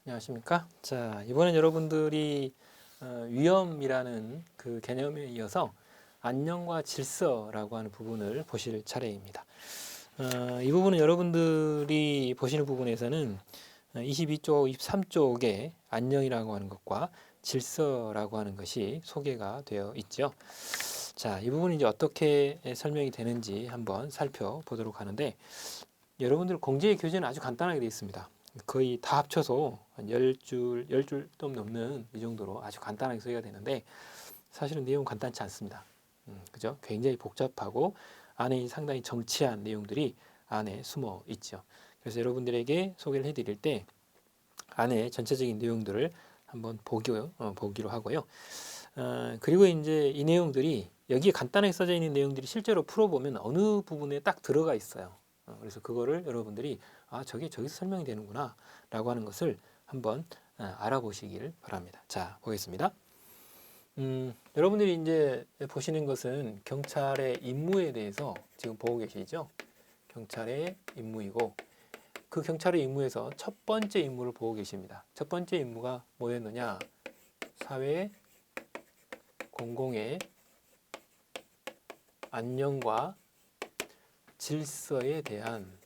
안녕하십니까? 자, 이번엔 여러분들이 위험이라는 그 개념에 이어서 안녕과 질서라고 하는 부분을 보실 차례입니다. 이 부분은 여러분들이 보시는 부분에서는 22쪽, 23쪽에 안녕이라고 하는 것과 질서라고 하는 것이 소개가 되어 있죠. 자, 이 부분이 이제 어떻게 설명이 되는지 한번 살펴보도록 하는데, 여러분들 공제의 교재는 아주 간단하게 되어 있습니다. 거의 다 합쳐서 한 10줄 좀 넘는 이 정도로 아주 간단하게 써야 되는데, 사실은 내용 간단치 않습니다. 그죠? 굉장히 복잡하고 안에 상당히 정치한 내용들이 안에 숨어 있죠. 그래서 여러분들에게 소개를 해드릴 때 안에 전체적인 내용들을 한번 보기로 하고요. 그리고 이제 이 내용들이 여기에 간단하게 써져 있는 내용들이 실제로 풀어보면 어느 부분에 딱 들어가 있어요. 그래서 그거를 여러분들이 저게 저기서 설명이 되는구나 라고 하는 것을 한번 알아보시길 바랍니다. 자, 보겠습니다. 여러분들이 이제 보시는 것은 경찰의 임무에 대해서 지금 보고 계시죠? 경찰의 임무이고, 그 경찰의 임무에서 첫 번째 임무를 보고 계십니다. 첫 번째 임무가 뭐였느냐? 사회 공공의 안녕과 질서에 대한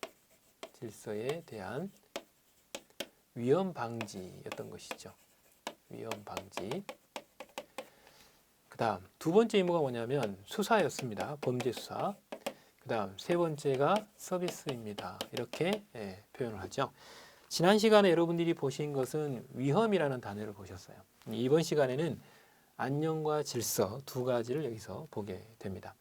위험 방지였던 것이죠. 위험 방지. 그 다음 두 번째 임무가 뭐냐면 수사였습니다. 범죄 수사. 그 다음 세 번째가 서비스입니다. 이렇게 표현을 하죠. 지난 시간에 여러분들이 보신 것은 위험이라는 단어를 보셨어요. 이번 시간에는 안녕과 질서 두 가지를 여기서 보게 됩니다.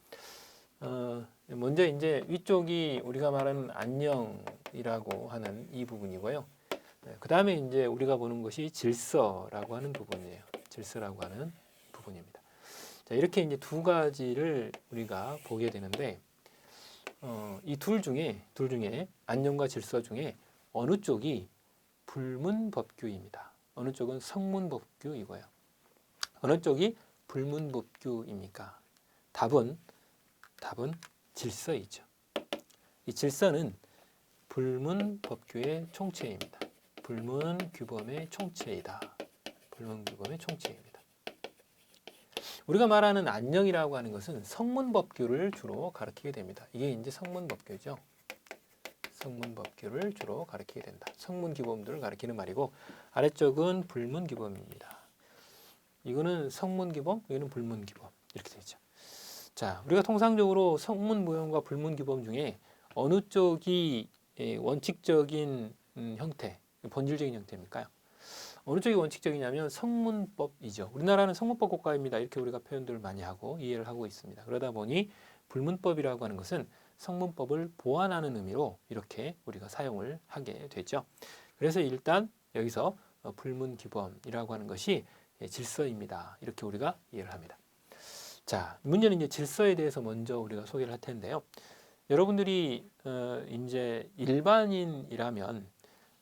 먼저 이제 위쪽이 우리가 말하는 안녕이라고 하는 이 부분이고요. 그 다음에 이제 우리가 보는 것이 질서라고 하는 부분이에요. 질서라고 하는 부분입니다. 자, 이렇게 이제 두 가지를 우리가 보게 되는데, 이 둘 중에 안녕과 질서 중에 어느 쪽이 불문법규입니다. 어느 쪽은 성문법규이고요. 어느 쪽이 불문법규입니까? 답은 질서이죠. 이 질서는 불문법규의 총체입니다. 불문규범의 총체이다. 불문규범의 총체입니다. 우리가 말하는 안녕이라고 하는 것은 성문법규를 주로 가리키게 됩니다. 이게 이제 성문법규죠. 성문법규를 주로 가리키게 된다. 성문규범들을 가리키는 말이고, 아래쪽은 불문규범입니다. 이거는 성문규범, 이거는 불문규범 이렇게 되죠. 자, 우리가 통상적으로 성문부범과 불문규범 중에 어느 쪽이 원칙적인 형태, 본질적인 형태입니까요? 어느 쪽이 원칙적이냐면 성문법이죠. 우리나라는 성문법 국가입니다. 이렇게 우리가 표현들을 많이 하고 이해를 하고 있습니다. 그러다 보니 불문법이라고 하는 것은 성문법을 보완하는 의미로 이렇게 우리가 사용을 하게 되죠. 그래서 일단 여기서 불문규범이라고 하는 것이 질서입니다. 이렇게 우리가 이해를 합니다. 자, 문제는 이제 질서에 대해서 먼저 우리가 소개를 할 텐데요. 여러분들이 이제 일반인이라면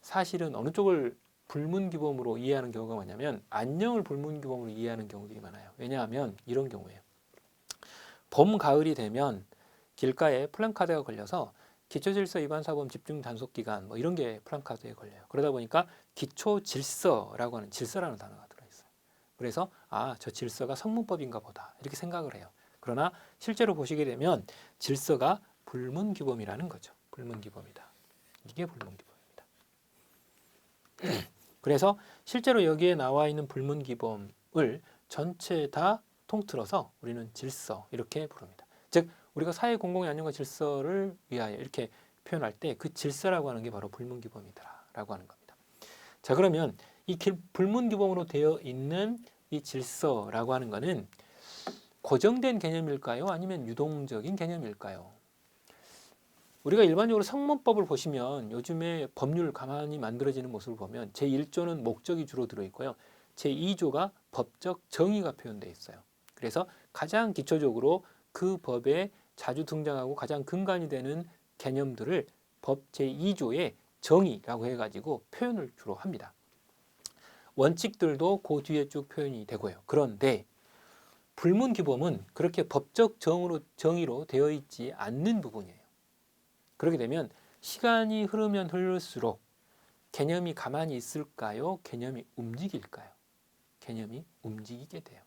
사실은 어느 쪽을 불문규범으로 이해하는 경우가 많냐면 안녕을 불문규범으로 이해하는 경우들이 많아요. 왜냐하면 이런 경우에요. 봄, 가을이 되면 길가에 플랜카드가 걸려서 기초질서 위반 사범 집중 단속 기간 뭐 이런 게 플랜카드에 걸려요. 그러다 보니까 기초질서라고 하는 질서라는 단어가 들어있어요. 그래서 저 질서가 성문법인가 보다 이렇게 생각을 해요. 그러나 실제로 보시게 되면 질서가 불문규범이라는 거죠. 불문규범이다. 이게 불문규범입니다. 그래서 실제로 여기에 나와 있는 불문규범을 전체 다 통틀어서 우리는 질서 이렇게 부릅니다. 즉 우리가 사회 공공의 안녕과 질서를 위하여 이렇게 표현할 때 그 질서라고 하는 게 바로 불문규범이다라고 하는 겁니다. 자, 그러면 이 불문규범으로 되어 있는 이 질서라고 하는 것은 고정된 개념일까요? 아니면 유동적인 개념일까요? 우리가 일반적으로 성문법을 보시면 요즘에 법률 가만히 만들어지는 모습을 보면 제1조는 목적이 주로 들어있고요. 제2조가 법적 정의가 표현되어 있어요. 그래서 가장 기초적으로 그 법에 자주 등장하고 가장 근간이 되는 개념들을 법 제2조의 정의라고 해가지고 표현을 주로 합니다. 원칙들도 그 뒤에 쭉 표현이 되고요. 그런데 불문규범은 그렇게 법적 정의로 되어 있지 않는 부분이에요. 그렇게 되면 시간이 흐르면 흐를수록 개념이 가만히 있을까요? 개념이 움직일까요? 개념이 움직이게 돼요.